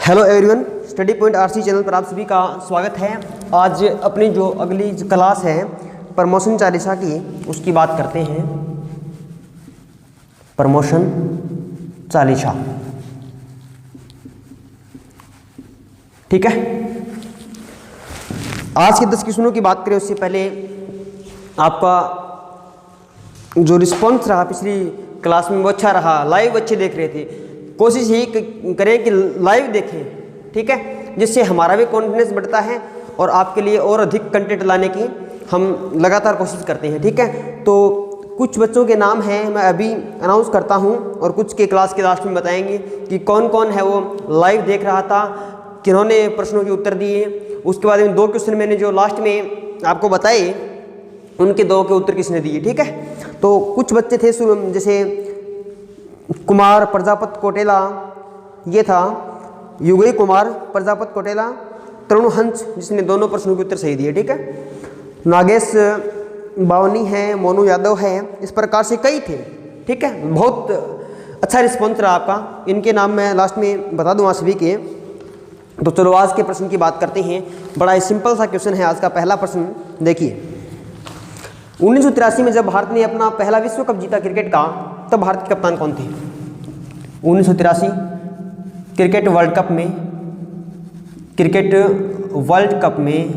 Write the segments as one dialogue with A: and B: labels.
A: Hello everyone, study point RC channel पर आप सभी का स्वागत है। आज अपनी जो अगली क्लास है प्रमोशन चालीसा की, उसकी बात करते हैं। प्रमोशन चालीसा, ठीक है। आज के 10 क्वेश्चनों की बात करें उससे पहले आपका जो रिस्पॉन्स रहा पिछली क्लास में वो अच्छा रहा, लाइव बच्चे देख रहे थे। कोशिश यही करें कि लाइव देखें, ठीक है, जिससे हमारा भी कॉन्फिडेंस बढ़ता है और आपके लिए और अधिक कंटेंट लाने की हम लगातार कोशिश करते हैं, ठीक है। तो कुछ बच्चों के नाम हैं, मैं अभी अनाउंस करता हूं और कुछ के क्लास के लास्ट में बताएंगे कि कौन कौन है वो लाइव देख रहा था, किन्होंने प्रश्नों के उत्तर दिए। उसके बाद में 2 क्वेश्चन मैंने जो लास्ट में आपको बताए उनके 2 के उत्तर किसने दिए, ठीक है। तो कुछ बच्चे थे जैसे कुमार प्रजापत कोटेला, ये था युगई कुमार प्रजापत कोटेला, तरुण हंस जिसने दोनों प्रश्नों के उत्तर सही दिए, ठीक है। नागेश बावनी है, मोनू यादव है, इस प्रकार से कई थे, ठीक है। बहुत अच्छा रिस्पॉन्स रहा आपका। इनके नाम मैं लास्ट में बता दूँ सभी के। तो चलो आज के प्रश्न की बात करते हैं। बड़ा ही सिंपल सा क्वेश्चन है आज का। पहला प्रश्न देखिए, 1983 में जब भारत ने अपना पहला विश्व कप जीता क्रिकेट का, तब भारत के कप्तान कौन थे? 1983 क्रिकेट वर्ल्ड कप में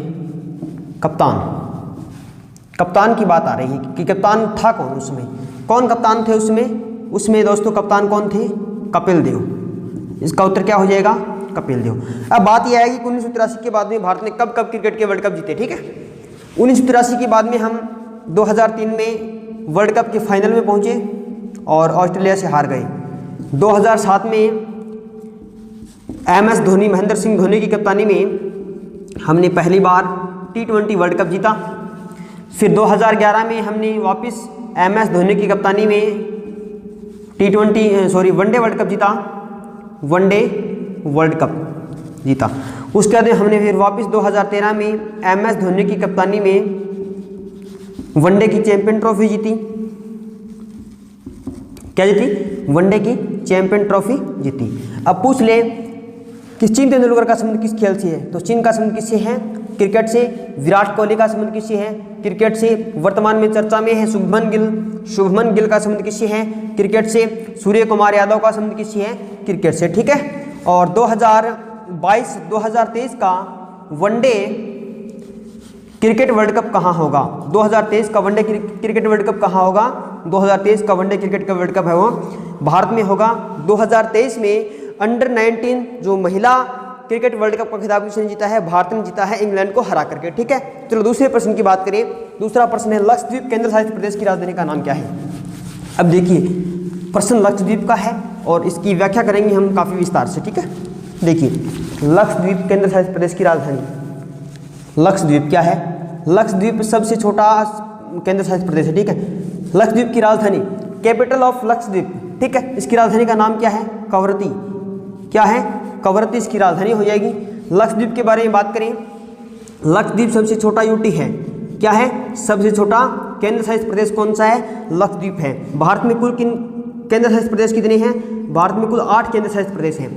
A: कप्तान की बात आ रही है कि कप्तान था कौन उसमें, कौन कप्तान थे उसमें दोस्तों कप्तान कौन थे? कपिल देव। इसका उत्तर क्या हो जाएगा? कपिल देव। अब बात यह आएगी कि 1983 के बाद में भारत ने कब क्रिकेट के वर्ल्ड कप जीते, ठीक है। 1983 के बाद में हम 2003 में वर्ल्ड कप के फाइनल में पहुंचे और ऑस्ट्रेलिया से हार गए। 2007 में MS धोनी, महेंद्र सिंह धोनी की कप्तानी में हमने पहली बार T20 वर्ल्ड कप जीता। फिर 2011 में हमने वापस MS धोनी की कप्तानी में वनडे वर्ल्ड कप जीता। उसके बाद हमने फिर वापस 2013 में MS धोनी की कप्तानी में वनडे की चैंपियन ट्रॉफी जीती। क्या जीती? वनडे की चैंपियन ट्रॉफी जीती। अब पूछ ले कि सचिन तेंदुलकर का संबंध किस खेल से है, तो सचिन का संबंध किससे है? क्रिकेट से। विराट कोहली का संबंध किससे है? क्रिकेट से। वर्तमान में चर्चा में है शुभमन गिल का संबंध किससे है? क्रिकेट से। सूर्य कुमार यादव का संबंध किससे है? क्रिकेट से, ठीक है। और 2023 का वनडे क्रिकेट वर्ल्ड कप कहाँ होगा? 2023 का वनडे क्रिकेट वर्ल्ड कप कहाँ होगा? 2023 का वनडे क्रिकेट का वर्ल्ड कप है वो भारत में होगा। 2023 में अंडर 19 जो महिला क्रिकेट वर्ल्ड कप का खिताब किसने जीता है? भारत ने जीता है, इंग्लैंड को हरा करके, ठीक है। चलो दूसरे प्रश्न की बात करें। दूसरा प्रश्न है, लक्षद्वीप केंद्र शासित प्रदेश की राजधानी का नाम क्या है? अब देखिए, प्रश्न लक्षद्वीप का है और इसकी व्याख्या करेंगे हम काफ़ी विस्तार से, ठीक है। देखिए, लक्षद्वीप केंद्र शासित प्रदेश की राजधानी। लक्षद्वीप क्या है? लक्षद्वीप सबसे छोटा केंद्र शासित प्रदेश है, ठीक है। लक्षद्वीप की राजधानी, कैपिटल ऑफ लक्षद्वीप, ठीक है। इसकी राजधानी का नाम क्या है? कवरत्ती। क्या है? कवरत्ती इसकी राजधानी हो जाएगी। लक्षद्वीप के बारे में बात करें, लक्षद्वीप सबसे छोटा यूटी है। क्या है? सबसे छोटा केंद्र शासित प्रदेश कौन सा है? लक्षद्वीप है। भारत में कुल किन केंद्र शासित प्रदेश कितने हैं? भारत में कुल 8 केंद्र शासित प्रदेश हैं।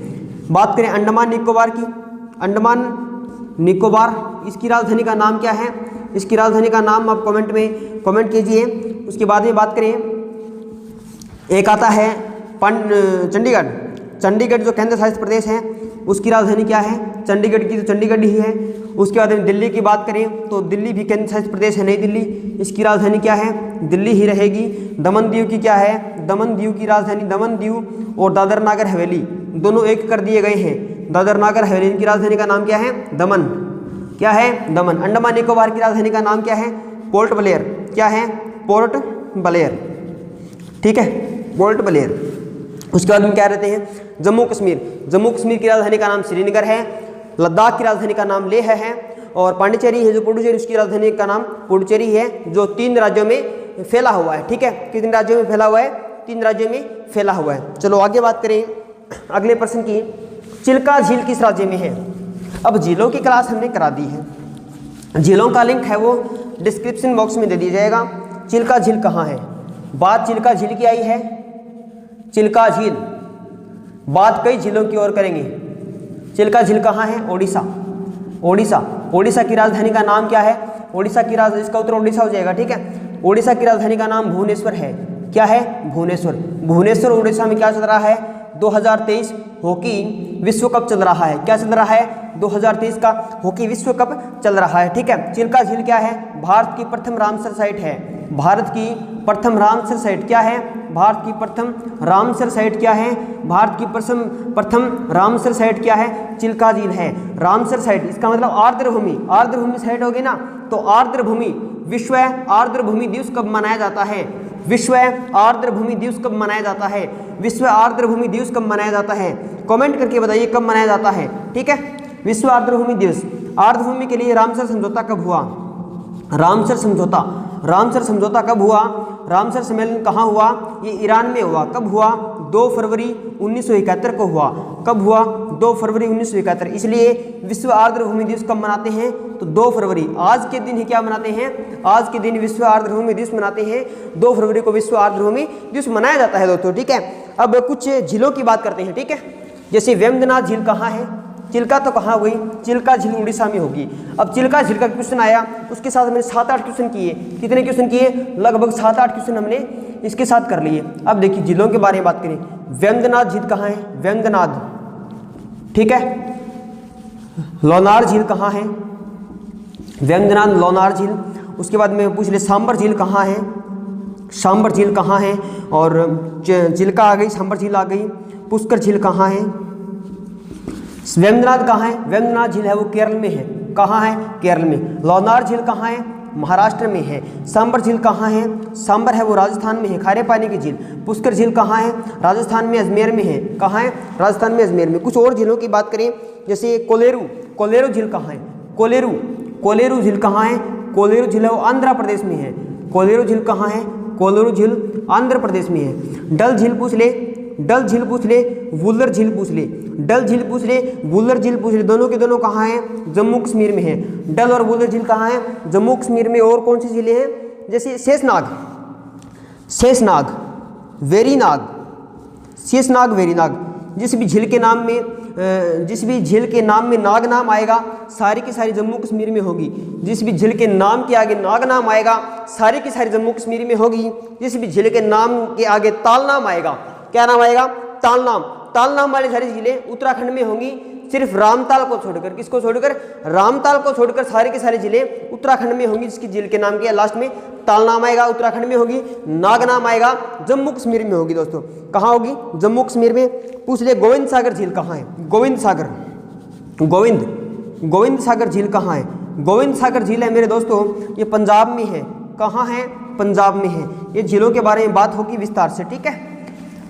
A: बात करें अंडमान निकोबार की, अंडमान निकोबार, इसकी राजधानी का नाम क्या है? इसकी राजधानी का नाम आप कमेंट में कमेंट कीजिए। उसके बाद में बात करें, एक आता है चंडीगढ़। चंडीगढ़ जो केंद्र शासित प्रदेश है उसकी राजधानी क्या है? चंडीगढ़ की तो चंडीगढ़ ही है। उसके बाद में दिल्ली की बात करें तो दिल्ली भी केंद्र शासित प्रदेश है, नई दिल्ली। इसकी राजधानी क्या है? दिल्ली ही रहेगी। दमन दीव की क्या है? दमन दीव की राजधानी, दमन दीव और दादर नागर हवेली दोनों एक कर दिए गए हैं। दादर नागर हवेली, इनकी राजधानी का नाम क्या है? दमन। क्या है? दमन। अंडमान निकोबार की राजधानी का नाम क्या है? Port Blair. क्या है? पोर्ट ब्लेयर, ठीक है, पोर्ट ब्लेयर। उसके बाद में क्या रहते हैं? जम्मू कश्मीर की राजधानी का नाम श्रीनगर है। लद्दाख की राजधानी का नाम लेह है। और पांडिचेरी है जो पुडुचेरी, उसकी राजधानी का नाम पुडुचेरी है, जो 3 राज्यों में फैला हुआ है, ठीक है। कितने राज्यों में फैला हुआ है? 3 राज्यों में फैला हुआ है। चलो आगे बात करें अगले प्रश्न की। चिल्का झील किस राज्य में है? अब झीलों की क्लास हमने करा दी है, झीलों का लिंक है वो डिस्क्रिप्शन बॉक्स में दे दिया जाएगा। चिल्का झील कहाँ है? बात चिल्का झील की आई है। चिल्का झील, बात कई झीलों की ओर करेंगे। चिल्का झील कहाँ है? ओडिशा। ओडिशा। ओडिशा की राजधानी का नाम क्या है? ओडिशा की राजधानी, इसका उत्तर ओडिशा हो जाएगा, ठीक है। ओडिशा की राजधानी का नाम भुवनेश्वर है। क्या है? भुवनेश्वर। भुवनेश्वर ओडिशा में क्या चल रहा है? 2023 हॉकी विश्व कप चल रहा है। क्या चल रहा है? 2023 का हॉकी विश्व कप चल रहा है, ठीक है। चिल्का झील क्या है? भारत की प्रथम रामसर साइट है। भारत की प्रथम रामसर साइट क्या है? भारत की प्रथम रामसर साइट क्या है? भारत की प्रथम रामसर साइट क्या है? चिल्का झील है। रामसर साइट इसका मतलब आर्द्र भूमि, आर्द्र भूमि साइट होगी ना, तो आर्द्र भूमि, विश्व आर्द्र भूमि दिवस कब मनाया जाता है? विश्व आर्द्र भूमि दिवस कब मनाया जाता है? विश्व आर्द्र भूमि दिवस कब मनाया जाता है? कमेंट करके बताइए कब मनाया जाता है, ठीक है। विश्व आर्द्र भूमि दिवस। आर्द्र भूमि के लिए रामसर समझौता कब हुआ? रामसर समझौता, रामसर समझौता कब हुआ? रामसर सम्मेलन कहाँ हुआ? ये ईरान में हुआ। कब हुआ? 2 फरवरी 1971 को हुआ। कब हुआ? 2 फरवरी 1971। इसलिए विश्व आर्द्र भूमि दिवस कब मनाते हैं? तो 2 फरवरी, आज के दिन ही क्या मनाते हैं? आज के दिन विश्व आर्द्र भूमि दिवस मनाते हैं। 2 फरवरी को विश्व आर्द्र भूमि दिवस मनाया जाता है दोस्तों, ठीक है। अब कुछ झीलों की बात करते हैं, ठीक है। जैसे वेम्बनाथ झील कहाँ है? चिल्का तो कहाँ हुई? चिल्का झील उड़ीसा में होगी। अब चिल्का झील का क्वेश्चन आया, उसके साथ हमने 7-8 क्वेश्चन किए। कितने क्वेश्चन किए? लगभग 7-8 क्वेश्चन हमने इसके साथ कर लिए। अब देखिए झीलों के बारे में बात करें। वेम्बनाथ झील कहाँ है? वेम्बनाथ, ठीक है। लोनार झील कहाँ है? वेम्बनाथ लोनार झील। उसके बाद में पूछ ले सांबर झील कहाँ है? सांबर झील कहाँ है? और चिल्का आ गई, सांबर झील आ गई। पुष्कर झील कहाँ है? वेम्बनाथ कहाँ है? वेम्बनाथ झील है वो केरल में है। कहाँ है? केरल में। लोनार झील कहाँ है? महाराष्ट्र में है। सांबर झील कहाँ है? सांबर है वो राजस्थान में है, खारे पानी की झील। पुष्कर झील कहाँ है? राजस्थान में अजमेर में है। कहाँ है? राजस्थान में अजमेर में। कुछ और झीलों की बात करें, जैसे कोलेरू, कोलेरू झील कहाँ है? कोलेरू, कोलेरू झील कहाँ है? कोलेरू झील है वो आंध्र प्रदेश में है। कोलेरू झील कहाँ है? कोलेरू झील आंध्र प्रदेश में है। डल झील पूछ ले, डल झील पूछ ले, वुल्लर झील पूछ ले। डल झील पूछ ले, वुल्लर झील पूछ ले, दोनों के दोनों कहाँ हैं? जम्मू कश्मीर में है। डल और वुल्लर झील कहाँ है? जम्मू कश्मीर में। और कौन सी झीलें हैं? जैसे शेषनाग, शेषनाग, वेरीनाग, शेषनाग, वेरीनाग। जिस भी झील के नाम में जिस भी झील के नाम में नाग नाम आएगा, सारी की सारी जम्मू कश्मीर में होगी। जिस भी झील के नाम के आगे नाग नाम आएगा, सारी की सारी जम्मू कश्मीर में होगी। जिस भी झील के नाम के आगे ताल नाम आएगा, क्या नाम आएगा? ताल नाम। ताल नाम वाली सारी झीलें उत्तराखंड में होंगी। सिर्फ रामताल को छोड़कर, किसको छोड़कर? रामताल को छोड़कर सारी की सारी झीलें उत्तराखंड में होंगी। जिसकी झील के नाम के लास्ट में ताल नाम आएगा, उत्तराखंड में होगी। नाग नाम आएगा, जम्मू कश्मीर में होगी। दोस्तों कहाँ होगी? जम्मू कश्मीर में। पूछ ले गोविंद सागर झील कहाँ है? गोविंद सागर, गोविंद सागर झील कहाँ है? गोविंद सागर झील है मेरे दोस्तों, ये पंजाब में है। कहाँ है? पंजाब में है। ये झीलों के बारे में बात होगी विस्तार से, ठीक है।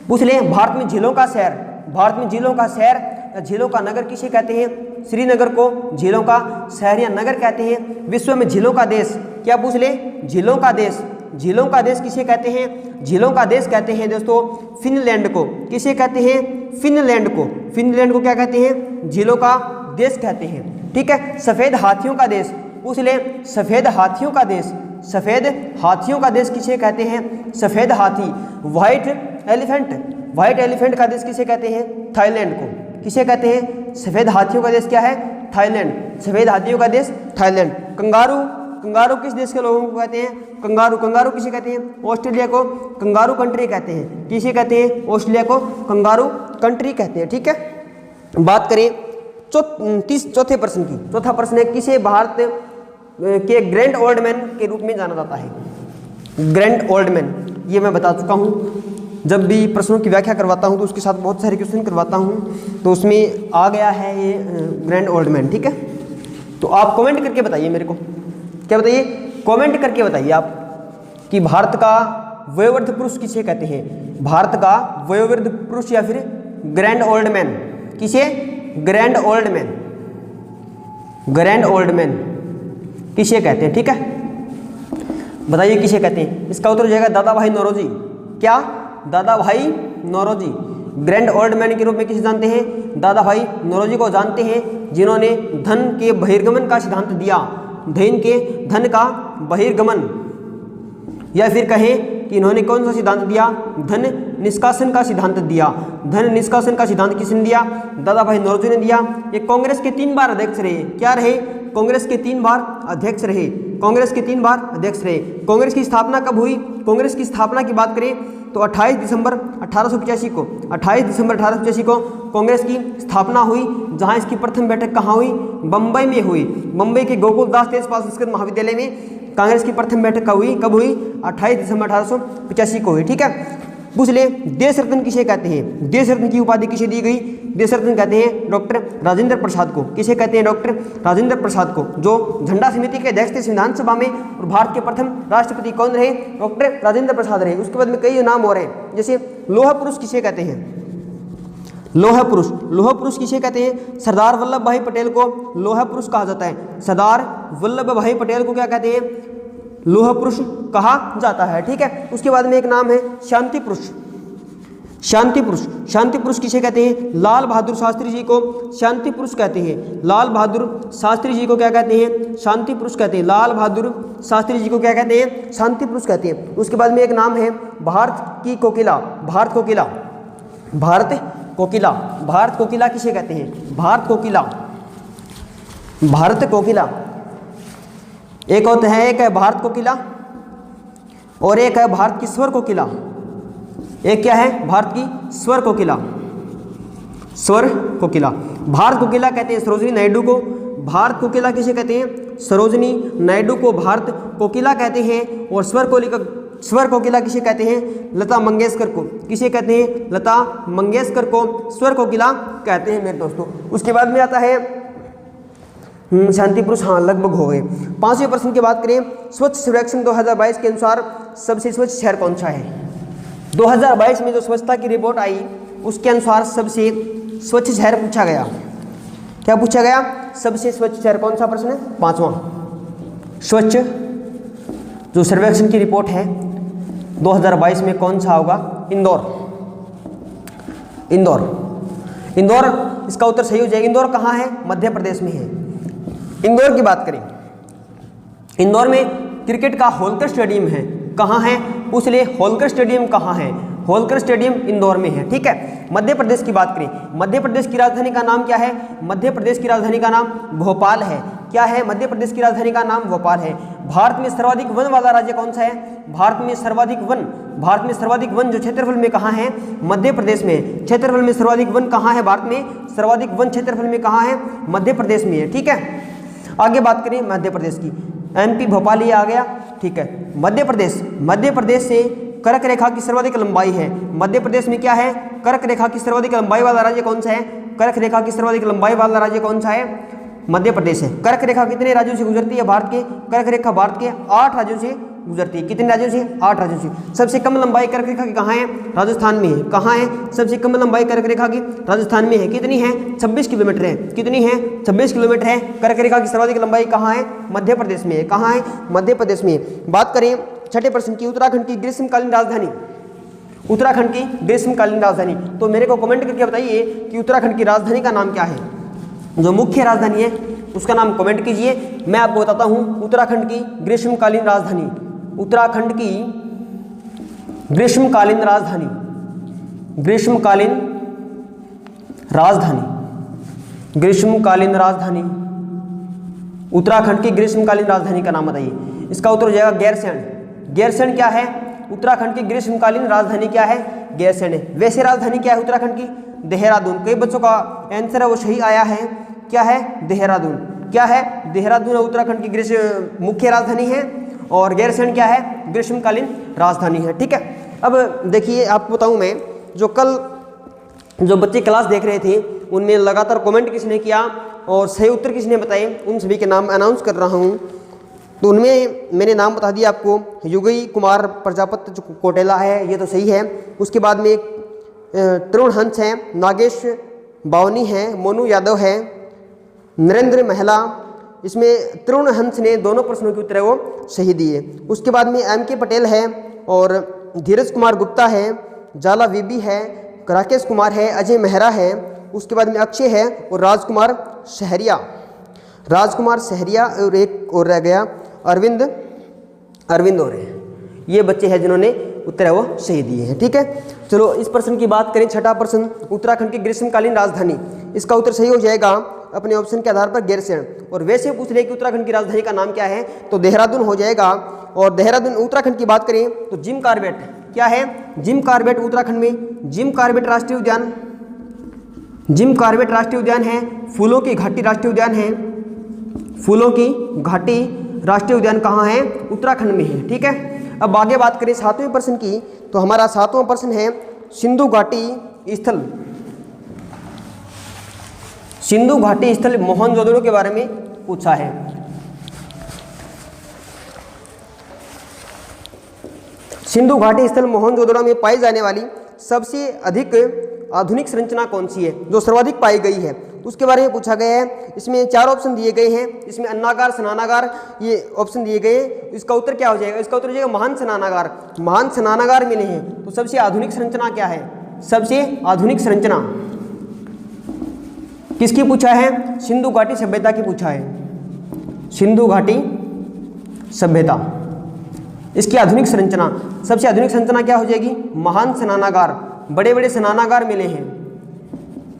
A: पूछ ले भारत में झीलों का शहर, भारत में झीलों का शहर या झीलों का नगर किसे कहते हैं? श्रीनगर को झीलों का शहर या नगर कहते हैं। विश्व में झीलों का देश, क्या पूछ ले? झीलों का देश, झीलों का देश किसे कहते हैं? झीलों का देश कहते हैं दोस्तों फिनलैंड को। किसे कहते हैं? फिनलैंड को। फिनलैंड को क्या कहते हैं? झीलों का देश कहते हैं, ठीक है। सफेद हाथियों का देश, पूछ ले सफेद हाथियों का देश, सफेद हाथियों का देश किसे कहते हैं? सफेद हाथी। व्हाइट एलिफेंट, व्हाइट एलिफेंट का देश किसे कहते हैं? थाईलैंड को। किसे कहते हैं? सफेद हाथियों का देश क्या है? थाईलैंड। सफेद हाथियों का देश थाईलैंड। कंगारू, कंगारू किस देश के लोगों को कहते हैं? कंगारू, कंगारू किसे कहते हैं? ऑस्ट्रेलिया को कंगारू कंट्री कहते हैं। किसे कहते हैं? ऑस्ट्रेलिया को कंगारू कंट्री कहते हैं, ठीक है। बात करें चौथे प्रश्न की। चौथा प्रश्न है किसे भारत के ग्रैंड ओल्ड मैन के रूप में जाना जाता है? ग्रैंड ओल्ड मैन, ये मैं बता चुका हूँ। जब भी प्रश्नों की व्याख्या करवाता हूँ तो उसके साथ बहुत सारे क्वेश्चन करवाता हूँ, तो उसमें आ गया है ये ग्रैंड ओल्ड मैन, ठीक है। तो आप कमेंट करके बताइए मेरे को, क्या बताइए? कमेंट करके बताइए आप कि भारत का वयोवृद्ध पुरुष किसे कहते हैं? भारत का वयोवृद्ध पुरुष या फिर ग्रैंड ओल्ड मैन, किसे? Grand old man, grand old man किसे कहते हैं, ठीक है। बताइए किसे कहते हैं? इसका उत्तर हो जाएगा दादा भाई नौरोजी। क्या? दादा भाई नौरोजी। ग्रैंड ओल्ड मैन के रूप में किसे जानते हैं? दादा भाई नौरोजी को जानते हैं, जिन्होंने धन के बहिर्गमन का सिद्धांत दिया। धन का बहिर्गमन, या फिर कहें कि इन्होंने कौन सा सिद्धांत दिया, धन निष्कासन का सिद्धांत दिया। धन निष्कासन का सिद्धांत किसने दिया, दादा भाई नौरोजी ने दिया। ये कांग्रेस के 3 बार अध्यक्ष रहे। क्या रहे, कांग्रेस के 3 बार अध्यक्ष रहे। कांग्रेस के 3 बार अध्यक्ष रहे। कांग्रेस की स्थापना कब हुई, कांग्रेस की स्थापना की बात करें तो 28 दिसंबर 1885 को, 28 दिसंबर 1885 को कांग्रेस की स्थापना हुई। जहां इसकी प्रथम बैठक कहाँ हुई, बम्बई में हुई। बम्बई के गोकुलदास तेजपाल संस्कृत महाविद्यालय में कांग्रेस की प्रथम बैठक कब हुई 28 दिसंबर 1885 को हुई। ठीक है, पूछ ले देश रत्न किसे कहते हैं, देश रत्न की उपाधि किसे दी गई, देश रत्न कहते हैं डॉक्टर राजेंद्र प्रसाद को। किसे कहते हैं, डॉक्टर राजेंद्र प्रसाद को, जो झंडा समिति के अध्यक्ष थे संविधान सभा में। और भारत के प्रथम राष्ट्रपति कौन रहे, डॉक्टर राजेंद्र प्रसाद रहे। उसके बाद में कई नाम और हैं, जैसे लोह पुरुष किसे कहते हैं, लोह पुरुष, लोह पुरुष किसे कहते हैं, सरदार वल्लभ भाई पटेल को लोह पुरुष कहा जाता है। सरदार वल्लभ भाई पटेल को क्या कहते हैं, लोह पुरुष कहा जाता है। ठीक है, उसके बाद में एक नाम है शांति पुरुष। शांति पुरुष, शांति पुरुष किसे कहते हैं, लाल बहादुर शास्त्री जी को शांति पुरुष कहते हैं। लाल बहादुर शास्त्री जी को क्या कहते हैं, शांति पुरुष कहते हैं। लाल बहादुर शास्त्री जी को क्या कहते हैं, शांति पुरुष कहते हैं। उसके बाद में एक नाम है भारत की कोकिला, भारत कोकिला, भारत कोकिला, भारत कोकिला किसे कहते हैं, भारत कोकिला, भारत कोकिला। एक होता है, एक है भारत कोकिला और एक है भारत की स्वर कोकिला। एक क्या है, भारत की स्वर कोकिला, स्वर कोकिला। भारत कोकिला कहते हैं सरोजिनी नायडू को। भारत कोकिला किसे कहते हैं, सरोजिनी नायडू को भारत कोकिला कहते हैं। और स्वर कोकिला किसे कहते हैं, लता मंगेशकर को। किसे कहते हैं, लता मंगेशकर को स्वर कोकिला कहते हैं मेरे दोस्तों। उसके बाद में आता है शांति पुरुष, हाँ लगभग हो गए। 5वें प्रश्न की बात करें, स्वच्छ सर्वेक्षण 2022 के अनुसार सबसे स्वच्छ शहर कौन सा है। 2022 में जो स्वच्छता की रिपोर्ट आई उसके अनुसार सबसे स्वच्छ शहर पूछा गया। क्या पूछा गया, सबसे स्वच्छ शहर कौन सा, प्रश्न है 5वां। स्वच्छ जो सर्वेक्षण की रिपोर्ट है 2022 में कौन सा होगा, इंदौर, इंदौर, इंदौर इसका उत्तर सही हो जाएगा। इंदौर कहाँ है, मध्य प्रदेश में है। इंदौर की बात करें, इंदौर में क्रिकेट का होलकर स्टेडियम है। कहाँ है, पूछ ले होलकर स्टेडियम कहाँ है, होलकर स्टेडियम इंदौर में है। ठीक है, मध्य प्रदेश की बात करें, मध्य प्रदेश की राजधानी का नाम क्या है, मध्य प्रदेश की राजधानी का नाम भोपाल है। क्या है, मध्य प्रदेश की राजधानी का नाम भोपाल है। भारत में सर्वाधिक वन वाला राज्य कौन सा है, भारत में सर्वाधिक वन, भारत में सर्वाधिक वन जो क्षेत्रफल में कहाँ है, मध्य प्रदेश में। क्षेत्रफल में सर्वाधिक वन कहाँ है, भारत में सर्वाधिक वन क्षेत्रफल में कहाँ है, मध्य प्रदेश में है। ठीक है, आगे बात करें मध्य प्रदेश की, एमपी भोपाल ये आ गया। ठीक है, मध्य प्रदेश, मध्य प्रदेश से कर्क रेखा की सर्वाधिक लंबाई है। मध्य प्रदेश में क्या है, कर्क रेखा की सर्वाधिक लंबाई वाला राज्य कौन सा है, कर्क रेखा की सर्वाधिक लंबाई वाला राज्य कौन सा है, मध्य प्रदेश है। कर्क रेखा कितने राज्यों से गुजरती है, भारत के कर्क रेखा भारत के 8 राज्यों से गुजरती है। कितने राज्यों से, 8 राज्यों से। सबसे कम लंबाई कर्क रेखा की कहाँ है, राजस्थान में है। कहाँ है, सबसे कम लंबाई कर्क रेखा की राजस्थान में है। कितनी है, 26 किलोमीटर है। कितनी है, 26 किलोमीटर है। कर्क रेखा की सर्वाधिक लंबाई कहाँ है, मध्य प्रदेश में है। कहाँ है, मध्य प्रदेश में। बात करें छठे प्रश्न की, उत्तराखंड की ग्रीष्मकालीन राजधानी, उत्तराखंड की ग्रीष्मकालीन राजधानी। तो मेरे को कमेंट करके बताइए कि उत्तराखंड की राजधानी का नाम क्या है, जो मुख्य राजधानी है उसका नाम कमेंट कीजिए। मैं आपको बताता हूँ उत्तराखंड की ग्रीष्मकालीन राजधानी, उत्तराखंड की ग्रीष्मकालीन राजधानी, ग्रीष्मकालीन राजधानी, ग्रीष्मकालीन राजधानी, उत्तराखंड की ग्रीष्मकालीन राजधानी का नाम बताइए। इसका उत्तर हो जाएगा गैरसैंण। गैरसैंण क्या है, उत्तराखंड की ग्रीष्मकालीन राजधानी क्या है, गैरसैंण है। वैसे राजधानी क्या है उत्तराखंड की, देहरादून। कई बच्चों का आंसर है वो सही आया है, क्या है, देहरादून। क्या है, देहरादून उत्तराखंड की मुख्य राजधानी है और गैरसैंण क्या है, ग्रीष्मकालीन राजधानी है। ठीक है, अब देखिए आपको बताऊं मैं, जो कल जो बच्चे क्लास देख रहे थे उनमें लगातार कमेंट किसने किया और सही उत्तर किसने बताए, उन सभी के नाम अनाउंस कर रहा हूं। तो उनमें मैंने नाम बता दिया आपको, युगी कुमार प्रजापति जो कोटेला है ये तो सही है। उसके बाद में तरुण हंस है, नागेश बावनी है, मोनू यादव है, नरेंद्र महिला। इसमें तरुण हंस ने दोनों प्रश्नों के उत्तर है वो सही दिए। उसके बाद में एम के पटेल है और धीरज कुमार गुप्ता है, जाला वीबी है, राकेश कुमार है, अजय मेहरा है। उसके बाद में अक्षय है और राजकुमार शहरिया, राजकुमार शहरिया। और एक और रह गया अरविंद, अरविंद और है। ये बच्चे हैं जिन्होंने उत्तर है वो सही दिए हैं। ठीक है, चलो इस प्रश्न की बात करें। छठा प्रश्न, उत्तराखंड की ग्रीष्मकालीन राजधानी, इसका उत्तर सही हो जाएगा अपने ऑप्शन के आधार पर गैरसैंण। और वैसे पूछ ले कि उत्तराखंड की राजधानी का नाम क्या है, तो देहरादून हो जाएगा। और देहरादून उत्तराखंड की बात करें तो जिम कॉर्बेट, क्या है, जिम कॉर्बेट उत्तराखंड में जिम कॉर्बेट राष्ट्रीय उद्यान, जिम कॉर्बेट राष्ट्रीय उद्यान है। फूलों की घाटी राष्ट्रीय उद्यान है, फूलों की घाटी राष्ट्रीय उद्यान कहाँ है, उत्तराखंड में है। ठीक है, अब आगे बात करें 7वें प्रश्न की, तो हमारा 7वां प्रश्न है सिंधु घाटी स्थल, सिंधु घाटी स्थल मोहनजोदड़ो के बारे में पूछा है। सिंधु घाटी स्थल मोहनजोदड़ो में पाई जाने वाली सबसे अधिक आधुनिक संरचना कौन सी है, जो सर्वाधिक पाई गई है, उसके बारे में पूछा गया है। इसमें 4 ऑप्शन दिए गए हैं, इसमें अन्नागार, स्नानागार ये ऑप्शन दिए गए। इसका उत्तर क्या हो जाएगा, इसका उत्तर हो जाएगा महान स्नानागार। महान स्नानागार मिले हैं। तो सबसे आधुनिक संरचना क्या है, सबसे आधुनिक संरचना किसकी पूछा है, सिंधु घाटी सभ्यता की पूछा है, सिंधु घाटी सभ्यता। इसकी आधुनिक संरचना, सबसे आधुनिक संरचना क्या हो जाएगी, महान स्नानागार। बड़े बड़े स्नानागार मिले हैं,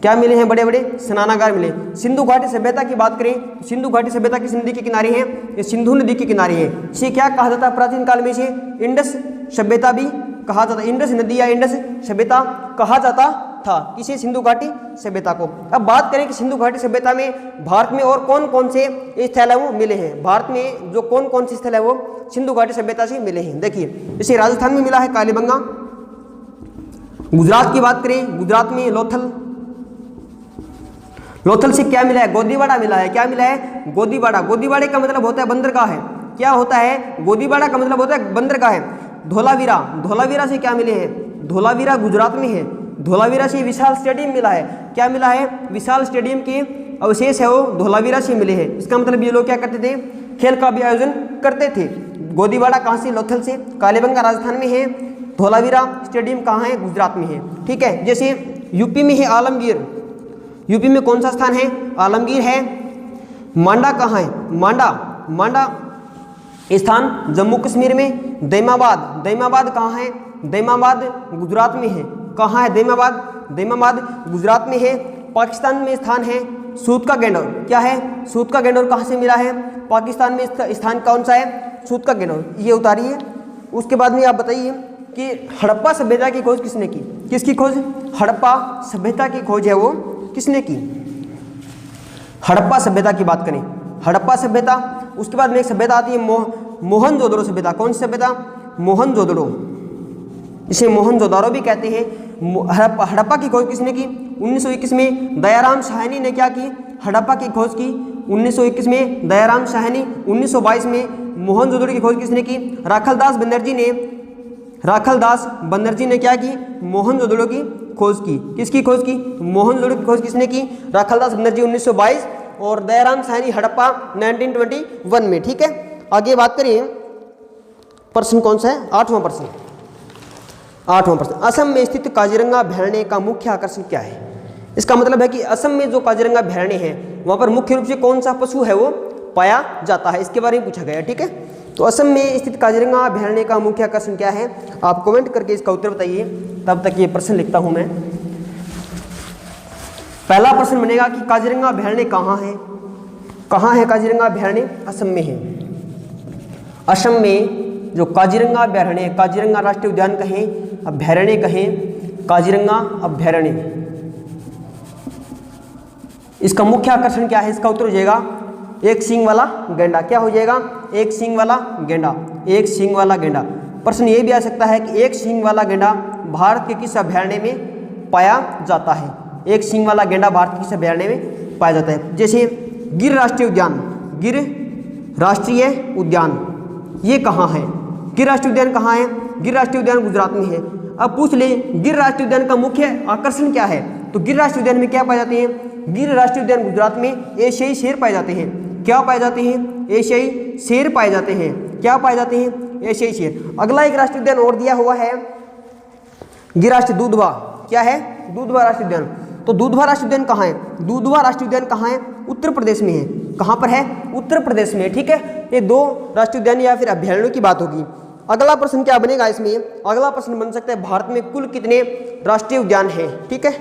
A: क्या मिले हैं, बड़े बड़े स्नानागार मिले। सिंधु घाटी सभ्यता की बात करें, सिंधु घाटी सभ्यता किस नदी के किनारे है, ये सिंधु नदी के किनारे है। इसे क्या कहा जाता है प्राचीन काल में, इसे इंडस सभ्यता भी कहा जाता, इंडस नदी या इंडस सभ्यता कहा जाता था किसे, सिंधु घाटी सभ्यता को। अब बात करें कि सिंधु घाटी सभ्यता में भारत में और कौन कौन से स्थल है वो मिले हैं, भारत में जो कौन कौन से स्थल है वो सिंधु घाटी सभ्यता से मिले हैं। देखिए, इसे राजस्थान में मिला है कालीबंगा। गुजरात की बात करें, गुजरात में लोथल, लोथल से क्या मिला है, गोदीवाड़ा मिला है। क्या मिला है, गोदीवाड़ा। गोदीवाड़े का मतलब होता है बंदरगाह है, क्या होता है, गोदीवाड़ा का मतलब होता है बंदरगाह है। धोलावीरा, धोलावीरा से क्या मिले हैं, धोलावीरा गुजरात में है। धोलावीरा से विशाल स्टेडियम मिला है, क्या मिला है, विशाल स्टेडियम के अवशेष है वो धोलावीरा से मिले हैं। इसका मतलब ये लोग क्या करते थे, खेल का भी आयोजन करते थे। गोदीवाड़ा कहाँ से, लोथल से। कालीबंगा राजस्थान में है, धोलावीरा स्टेडियम कहाँ है, गुजरात में है। ठीक है, जैसे यूपी में है आलमगीर, यूपी में कौन सा स्थान है, आलमगीर है। मांडा कहाँ है, मांडा, मांडा स्थान जम्मू कश्मीर में। दैमाबाद, दैमाबाद कहाँ है, दैमाबाद गुजरात में है। कहाँ है दैमाबाद, दैमाबाद गुजरात में है। पाकिस्तान में स्थान है सूत का गेंडोर, क्या है, सूत का गेंडोर कहाँ से मिला है, पाकिस्तान में स्थान कौन सा है, सूत का गेंडोर, ये उतारिए। उसके बाद में आप बताइए कि हड़प्पा सभ्यता की खोज किसने की, किसकी खोज, हड़प्पा सभ्यता की खोज है वो किसने की, हड़प्पा सभ्यता की बात करें, हड़प्पा सभ्यता। उसके बाद में एक सभ्यता आती है मोहनजोदड़ो सभ्यता। कौन सी सभ्यता, मोहनजोदड़ो, इसे मोहनजोदारो भी कहते हैं। हड़प्पा की खोज किसने की, 1921 में दयाराम साहनी ने क्या की, हड़प्पा की खोज की 1921 में दयाराम साहनी। 1922 में मोहनजोदड़ो की खोज किसने की, राखलदास बनर्जी ने, राखलदास बनर्जी ने क्या की, मोहनजोदड़ो की खोज की। किसकी खोज की, मोहनजोदड़ो की खोज किसने की, राखलदास बनर्जी 1922 और दयाराम साहनी हड़प्पा 1921 में। ठीक है, आगे बात करिए, प्रश्न कौन सा है, 8वां प्रश्न। 8वां प्रश्न, असम में स्थित काजीरंगा अभयारण्य का मुख्य आकर्षण क्या है। इसका मतलब है कि असम में जो काजीरंगा अभयारण्य है वहाँ पर मुख्य रूप से कौन सा पशु है वो पाया जाता है, इसके बारे में पूछा गया। ठीक है, तो असम में स्थित काजीरंगा अभयारण्य का मुख्य आकर्षण क्या है, आप कमेंट करके इसका उत्तर बताइए। तब तक ये प्रश्न लिखता हूँ मैं। पहला प्रश्न बनेगा कि काजीरंगा अभयारण्य कहाँ है, कहाँ है काजीरंगा अभयारण्य, असम में है। असम में जो काजीरंगा अभयारण्य, काजीरंगा राष्ट्रीय उद्यान कहें, अभयारण्य कहें, काजीरंगा अभयारण्य, इसका मुख्य आकर्षण क्या है, इसका उत्तर हो जाएगा एक सींग वाला गेंडा। क्या हो जाएगा, एक सींग वाला गेंडा, एक सींग वाला गेंडा। प्रश्न ये भी आ सकता है कि एक सींग वाला गेंडा भारत के किस अभयारण्य में पाया जाता है, एक सींग वाला गेंडा भारत के किस अभयारण्य में पाया जाता है। जैसे गिर राष्ट्रीय उद्यान, गिर राष्ट्रीय उद्यान ये कहाँ है, गिर राष्ट्रीय उद्यान कहाँ है, गिर राष्ट्रीय उद्यान गुजरात में है। अब पूछ ले गिर राष्ट्रीय उद्यान का मुख्य आकर्षण क्या है, तो गिर राष्ट्रीय उद्यान में क्या पाए जाते हैं, गिर राष्ट्रीय उद्यान गुजरात में एशियाई शेर पाए जाते हैं। क्या पाए जाते हैं, एशियाई शेर पाए जाते हैं। क्या पाए जाते हैं, एशियाई शेर। अगला एक राष्ट्रीय उद्यान और दिया हुआ है गिर राष्ट्रीय दूधवा, क्या है, दूधवा राष्ट्रीय उद्यान। तो दूधवा राष्ट्रीय उद्यान कहाँ है, दूधवा राष्ट्रीय उद्यान कहाँ है, उत्तर प्रदेश में है। कहाँ पर है, उत्तर प्रदेश में। ठीक है, ये 2 राष्ट्रीय उद्यान या फिर अभयारण्यों की बात होगी। अगला प्रश्न क्या बनेगा इसमें, अगला प्रश्न बन सकता है भारत में कुल कितने राष्ट्रीय उद्यान हैं। ठीक है,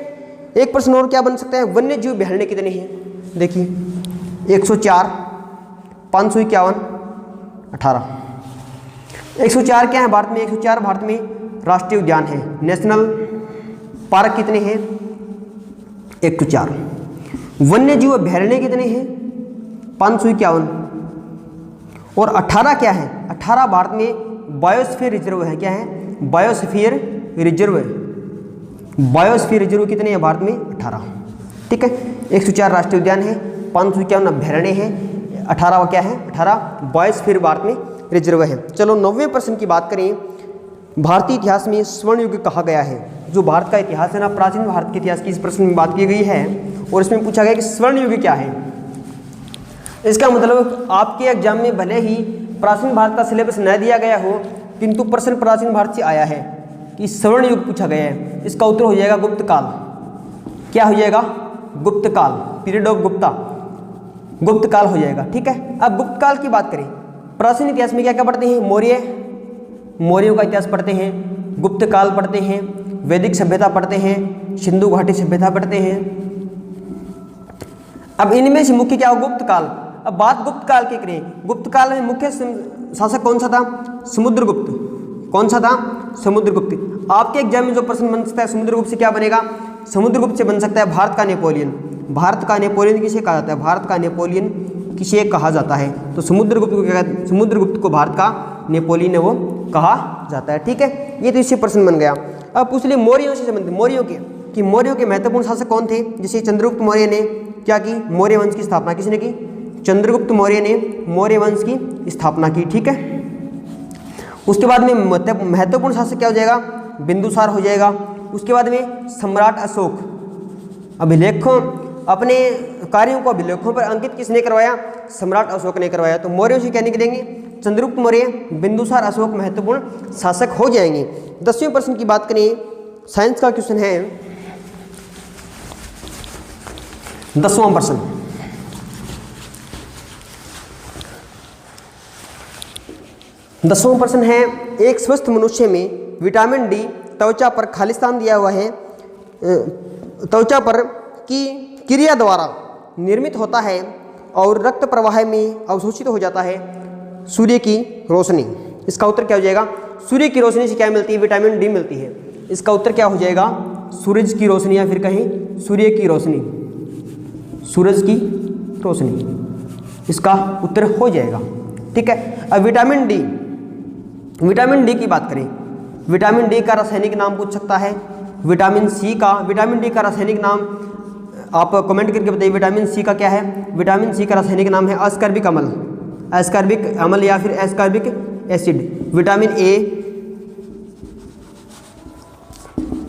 A: एक प्रश्न और क्या बन सकता है, वन्य जीव अभयारण्य कितने हैं। देखिए 104, 551, 18। 104 क्या है भारत में, 104 भारत में राष्ट्रीय उद्यान है। नेशनल पार्क कितने हैं, 104। वन्य जीव अभयारण्य कितने हैं, 551। और 18 क्या है, 18 भारत में बायोस्फीयर रिजर्व है। क्या है, बायोस्फीयर रिजर्व है। बायोस्फीयर रिजर्व कितने हैं भारत में, 18। ठीक है, 104 राष्ट्रीय उद्यान है, 551 अभयारण्य है, 18 क्या है, 18 बायोस्फीयर भारत में रिजर्व है। चलो 9वें प्रश्न की बात करें, भारतीय इतिहास में स्वर्ण युग कहा गया है। जो भारत का इतिहास है ना, प्राचीन भारत के इतिहास की इस प्रश्न में बात की गई है और इसमें पूछा गया कि स्वर्ण युग क्या है। इसका मतलब आपके एग्जाम में भले ही प्राचीन भारत का सिलेबस न दिया गया हो, किंतु प्रश्न प्राचीन भारत से आया है कि स्वर्ण युग पूछा गया है। इसका उत्तर हो जाएगा गुप्त काल। क्या हो जाएगा, गुप्त काल, पीरियड ऑफ गुप्ता, गुप्त काल हो जाएगा। ठीक है, अब गुप्त काल की बात करें, प्राचीन इतिहास में क्या क्या पढ़ते हैं, मौर्यों का इतिहास पढ़ते हैं, गुप्त काल पढ़ते हैं, वैदिक सभ्यता पढ़ते हैं, सिंधु घाटी सभ्यता पढ़ते हैं। अब इनमें से मुख्य क्या हो, गुप्त काल। अब बात गुप्त काल की करें, गुप्त काल में मुख्य शासक कौन सा था, समुद्रगुप्त। कौन सा था, समुद्रगुप्त। आपके एग्जाम में जो प्रश्न बन सकता है समुद्रगुप्त से क्या बनेगा, समुद्रगुप्त से बन सकता है भारत का नेपोलियन। भारत का नेपोलियन किसे कहा जाता है, भारत का नेपोलियन किसे कहा जाता है, तो समुद्रगुप्त को क्या, समुद्रगुप्त को भारत का नेपोलियन है वो कहा जाता है। ठीक है, ये तो इससे प्रश्न बन गया। अब पूछ लिए मौर्यों से संबंधित, मौर्यों के कि मौर्यों के महत्वपूर्ण शासक कौन थे। जैसे चंद्रगुप्त मौर्य ने क्या की, मौर्य वंश की स्थापना किसने की, चंद्रगुप्त मौर्य ने मौर्य वंश की स्थापना की। ठीक है, उसके बाद में महत्वपूर्ण शासक क्या हो जाएगा, बिंदुसार हो जाएगा। उसके बाद में सम्राट अशोक, अभिलेखों, अपने कार्यों को अभिलेखों पर अंकित किसने करवाया, सम्राट अशोक ने करवाया। तो मौर्यों से क्या निकलेंगे, चंद्रगुप्त मौर्य, बिंदुसार, अशोक महत्वपूर्ण शासक हो जाएंगे। 10वें प्रश्न की बात करें, साइंस का क्वेश्चन है 10वां प्रश्न। दसवां प्रश्न है, एक स्वस्थ मनुष्य में विटामिन डी त्वचा पर खालिस्तान दिया हुआ है, त्वचा पर की क्रिया द्वारा निर्मित होता है और रक्त प्रवाह में अवशोषित हो जाता है सूर्य की रोशनी। इसका उत्तर क्या हो जाएगा, सूर्य की रोशनी से क्या मिलती है, विटामिन डी मिलती है। इसका उत्तर क्या हो जाएगा, सूरज की रोशनी या फिर कहीं सूर्य की रोशनी, सूरज की रोशनी इसका उत्तर हो जाएगा। ठीक है, अब विटामिन डी की बात करें, विटामिन डी का रासायनिक नाम पूछ सकता है। विटामिन डी का रासायनिक नाम आप कमेंट करके बताइए, विटामिन सी का क्या है। विटामिन सी का रासायनिक नाम है अस्कॉर्बिक अम्ल या फिर ascorbic acid. Vitamin A,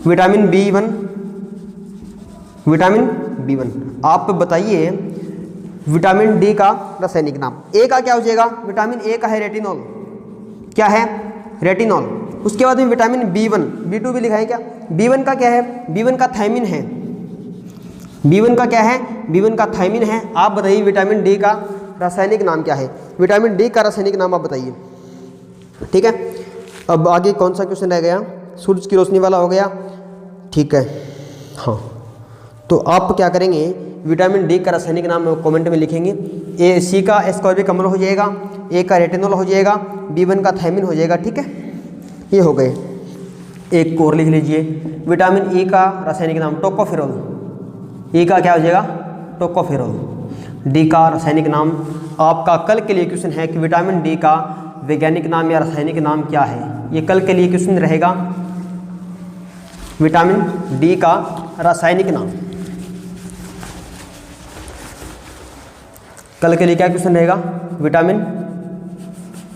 A: vitamin B1, आप बताइए विटामिन डी का रासायनिक नाम। ए का क्या हो जाएगा, विटामिन ए का है रेटिनॉल, क्या है, रेटिनॉल। उसके बाद में विटामिन बी1, बी2 भी लिखा है क्या, बी1 का क्या है, बी1 का थायमिन है। बी1 का क्या है, बी1 का थायमिन है। आप बताइए विटामिन डी का रासायनिक नाम क्या है, विटामिन डी का रासायनिक नाम आप बताइए। ठीक है, अब आगे कौन सा क्वेश्चन रह गया, सूरज की रोशनी वाला हो गया। ठीक है, हाँ, तो आप क्या करेंगे, विटामिन डी का रासायनिक नाम कमेंट में लिखेंगे। ए, सी का एस्कॉर्बिक अम्ल हो जाएगा, ए का रेटिनॉल हो जाएगा, बी1 का थायमिन हो जाएगा। ठीक है, ये हो गए। एक और लिख लीजिए, विटामिन ई का रासायनिक नाम टोकोफेरोल, ई का क्या हो जाएगा, टोकोफेरोल। डी का रासायनिक नाम, आपका कल के लिए क्वेश्चन है कि विटामिन डी का वैज्ञानिक नाम या रासायनिक नाम क्या है। ये कल के लिए क्वेश्चन रहेगा, विटामिन डी का रासायनिक नाम। कल के लिए क्या क्वेश्चन रहेगा, विटामिन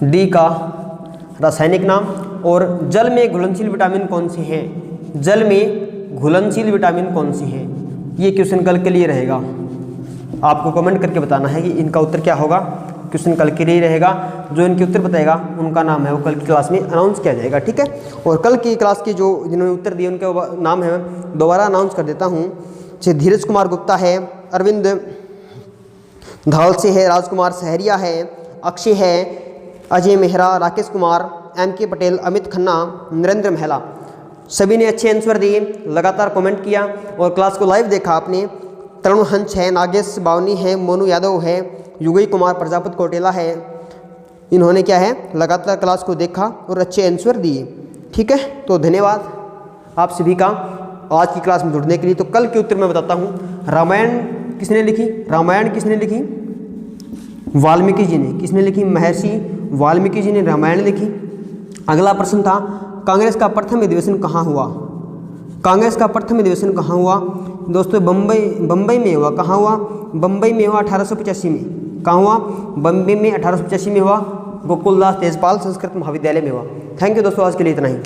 A: डी का रासायनिक नाम। और जल में घुलनशील विटामिन कौन से हैं, जल में घुलनशील विटामिन कौन से हैं, ये क्वेश्चन कल के लिए रहेगा। आपको कमेंट करके बताना है कि इनका उत्तर क्या होगा। क्वेश्चन कल के लिए रहेगा, जो इनके उत्तर बताएगा उनका नाम है वो कल की क्लास में अनाउंस किया जाएगा। ठीक है, और कल की क्लास के जो जिन्होंने उत्तर दिए उनके नाम है दोबारा अनाउंस कर देता हूँ। जैसे धीरज कुमार गुप्ता है, अरविंद धावल से है, राजकुमार सहरिया है, अक्षय है, अजय मेहरा, राकेश कुमार, MK पटेल, अमित खन्ना, नरेंद्र महिला। सभी ने अच्छे आंसर दिए, लगातार कमेंट किया और क्लास को लाइव देखा आपने। तरुण हंस है, नागेश बावनी है, मोनू यादव है, युगई कुमार प्रजापति कोटेला है। इन्होंने क्या है लगातार क्लास को देखा और अच्छे आंसर दिए। ठीक है, तो धन्यवाद आप सभी का आज की क्लास में जुड़ने के लिए। तो कल के उत्तर मैं बताता हूँ। रामायण किसने लिखी? रामायण किसने लिखी? वाल्मीकि जी ने। किसने लिखी? महर्षि वाल्मीकि जी ने रामायण लिखी। अगला प्रश्न था कांग्रेस का प्रथम अधिवेशन कहाँ हुआ? कांग्रेस का प्रथम अधिवेशन कहाँ हुआ? दोस्तों बम्बई में हुआ। कहाँ हुआ? बम्बई में हुआ 1885 में। कहाँ हुआ? बम्बई में 1885 में हुआ। गोकुलदास तेजपाल संस्कृत महाविद्यालय में हुआ। थैंक यू दोस्तों, आज के लिए इतना ही।